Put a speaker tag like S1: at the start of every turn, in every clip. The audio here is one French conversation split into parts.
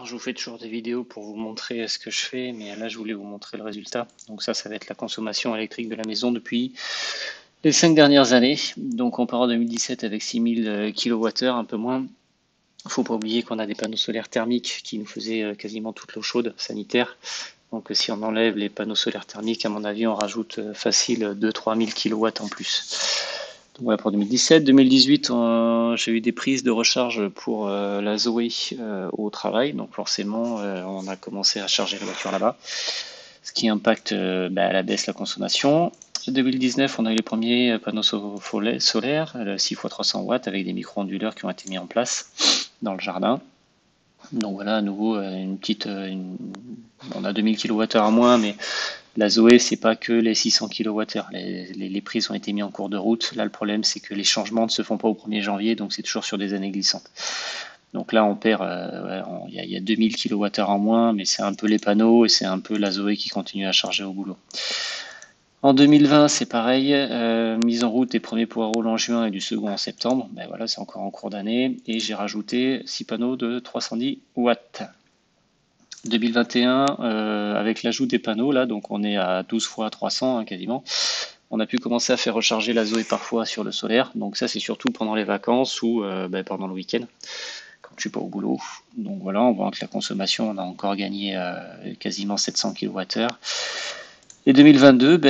S1: Alors, je vous fais toujours des vidéos pour vous montrer ce que je fais, mais là, je voulais vous montrer le résultat. Donc ça va être la consommation électrique de la maison depuis les 5 dernières années. Donc on part en 2017 avec 6000 kWh, un peu moins. Il ne faut pas oublier qu'on a des panneaux solaires thermiques qui nous faisaient quasiment toute l'eau chaude sanitaire. Donc si on enlève les panneaux solaires thermiques, à mon avis, on rajoute facile 2-3 000 kW en plus. Donc voilà pour 2017. 2018, j'ai eu des prises de recharge pour la Zoé au travail. Donc forcément, on a commencé à charger la voiture là-bas, ce qui impacte à la baisse la consommation. 2019, on a eu les premiers panneaux solaires, 6 x 300 watts avec des micro-onduleurs qui ont été mis en place dans le jardin. Donc voilà, à nouveau, on a 2000 kWh à moins, mais la Zoé, c'est pas que les 600 kWh. Les prises ont été mis en cours de route. Là, le problème, c'est que les changements ne se font pas au 1er janvier, donc c'est toujours sur des années glissantes. Donc là, on perd, il y a 2000 kWh en moins, mais c'est un peu les panneaux et c'est un peu la Zoé qui continue à charger au boulot. En 2020, c'est pareil, mise en route des premiers power en juin et du second en septembre. Ben voilà, c'est encore en cours d'année. Et j'ai rajouté 6 panneaux de 310 watts. 2021, avec l'ajout des panneaux, là, donc on est à 12 x 300 quasiment. On a pu commencer à faire recharger la Zoé parfois sur le solaire. Donc ça, c'est surtout pendant les vacances ou pendant le week-end, quand je suis pas au boulot. Donc voilà, on voit que la consommation, on a encore gagné quasiment 700 kWh. Et 2022,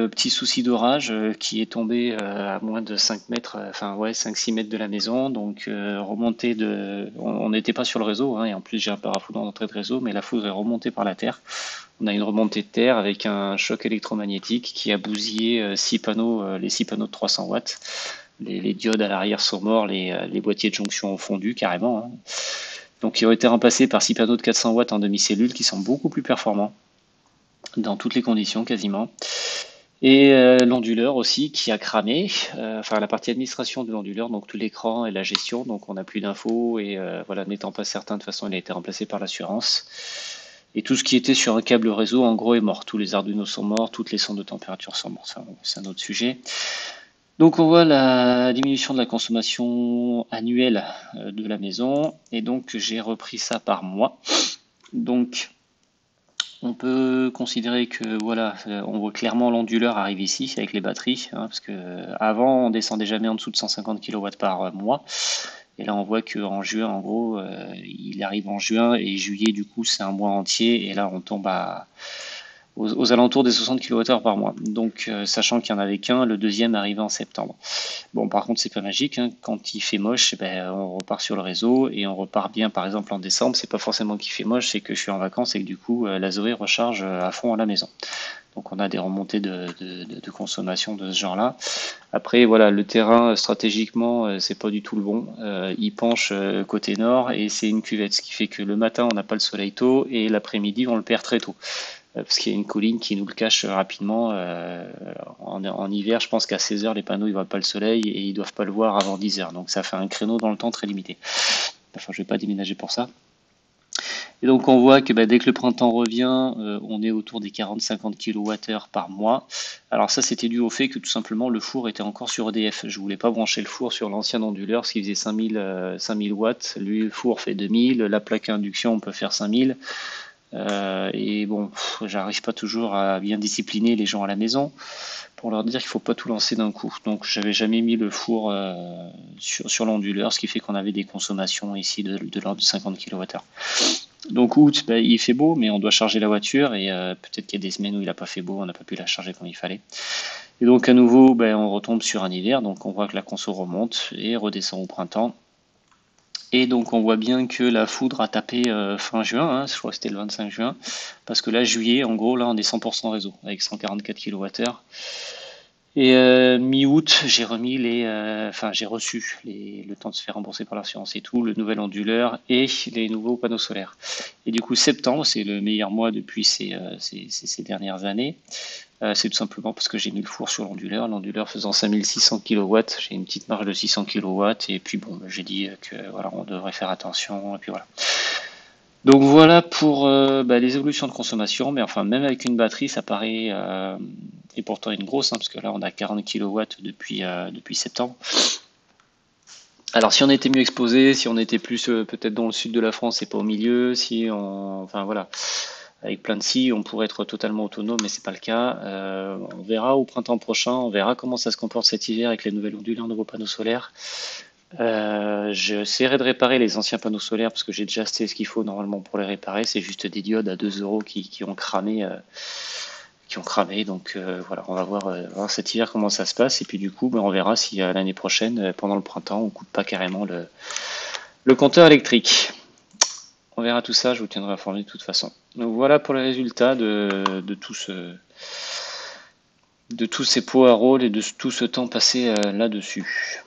S1: petit souci d'orage qui est tombé à moins de 5 mètres, 5-6 mètres de la maison. Donc remontée on n'était pas sur le réseau, hein, et en plus j'ai un parafoudre d'entrée de réseau, mais la foudre est remontée par la terre. On a une remontée de terre avec un choc électromagnétique qui a bousillé les 6 panneaux de 300 watts. Les diodes à l'arrière sont morts, les boîtiers de jonction ont fondu carrément, hein. Donc ils ont été remplacés par 6 panneaux de 400 watts en demi-cellule qui sont beaucoup plus performants dans toutes les conditions quasiment. Et l'onduleur aussi qui a cramé, la partie administration de l'onduleur, donc tout l'écran et la gestion, donc on n'a plus d'infos et voilà, n'étant pas certain, de toute façon il a été remplacé par l'assurance. Et tout ce qui était sur un câble réseau en gros est mort, tous les Arduino sont morts, toutes les sondes de température sont mortes, enfin, c'est un autre sujet. Donc on voit la diminution de la consommation annuelle de la maison et donc j'ai repris ça par mois. Donc on peut considérer que voilà, on voit clairement l'onduleur arrive ici avec les batteries, hein, parce que avant on descendait jamais en dessous de 150 kW par mois. Et là on voit qu'en juin, en gros, il arrive en juin et juillet du coup c'est un mois entier et là on tombe aux alentours des 60 kWh par mois. Donc sachant qu'il n'y en avait qu'un, le deuxième arrivait en septembre. Bon, par contre, c'est pas magique, hein. Quand il fait moche, on repart sur le réseau et on repart bien. Par exemple, en décembre, c'est pas forcément qu'il fait moche, c'est que je suis en vacances et que du coup, la Zoé recharge à fond à la maison. Donc, on a des remontées de consommation de ce genre-là. Après, voilà, le terrain, stratégiquement, c'est pas du tout le bon. Il penche côté nord et c'est une cuvette, ce qui fait que le matin, on n'a pas le soleil tôt et l'après-midi, on le perd très tôt. Parce qu'il y a une colline qui nous le cache rapidement. En hiver, je pense qu'à 16 heures, les panneaux ils voient pas le soleil et ils doivent pas le voir avant 10 heures. Donc ça fait un créneau dans le temps très limité. Enfin, je vais pas déménager pour ça. Et donc on voit que dès que le printemps revient, on est autour des 40-50 kWh par mois. Alors ça, c'était dû au fait que tout simplement le four était encore sur EDF. Je voulais pas brancher le four sur l'ancien onduleur, ce qui faisait 5000 watts. Lui, le four fait 2000. La plaque à induction, on peut faire 5000. Et bon, j'arrive pas toujours à bien discipliner les gens à la maison pour leur dire qu'il faut pas tout lancer d'un coup. Donc j'avais jamais mis le four sur l'onduleur, ce qui fait qu'on avait des consommations ici de l'ordre de 50 kWh. Donc août, il fait beau, mais on doit charger la voiture et peut-être qu'il y a des semaines où il n'a pas fait beau, on n'a pas pu la charger comme il fallait. Et donc à nouveau, on retombe sur un hiver, donc on voit que la conso remonte et redescend au printemps. Et donc on voit bien que la foudre a tapé fin juin, hein, je crois que c'était le 25 juin, parce que là, juillet, en gros, là on est 100% réseau, avec 144 kWh. Et mi-août, j'ai reçu le temps de se faire rembourser par l'assurance et tout, le nouvel onduleur et les nouveaux panneaux solaires. Et du coup, septembre, c'est le meilleur mois depuis ces dernières années. C'est tout simplement parce que j'ai mis le four sur l'onduleur faisant 5600 kW, j'ai une petite marge de 600 kW, et puis bon, j'ai dit que voilà, on devrait faire attention, et puis voilà. Donc voilà pour les évolutions de consommation, mais enfin même avec une batterie, ça paraît, et pourtant une grosse, hein, parce que là on a 40 kW depuis septembre. Alors si on était mieux exposé, si on était plus peut-être dans le sud de la France et pas au milieu, si on, enfin voilà, avec plein de si, on pourrait être totalement autonome, mais c'est pas le cas. On verra au printemps prochain, on verra comment ça se comporte cet hiver avec les nouvelles onduleurs, nouveaux panneaux solaires. J'essaierai de réparer les anciens panneaux solaires parce que j'ai déjà acheté ce qu'il faut normalement pour les réparer. C'est juste des diodes à 2 euros qui ont cramé, donc voilà, on va voir cet hiver comment ça se passe et puis du coup, ben, on verra si l'année prochaine, pendant le printemps, on coupe pas carrément le compteur électrique. On verra tout ça, je vous tiendrai informé de toute façon. Donc voilà pour les résultats de tous ces pots à rôle et de tout ce temps passé là-dessus.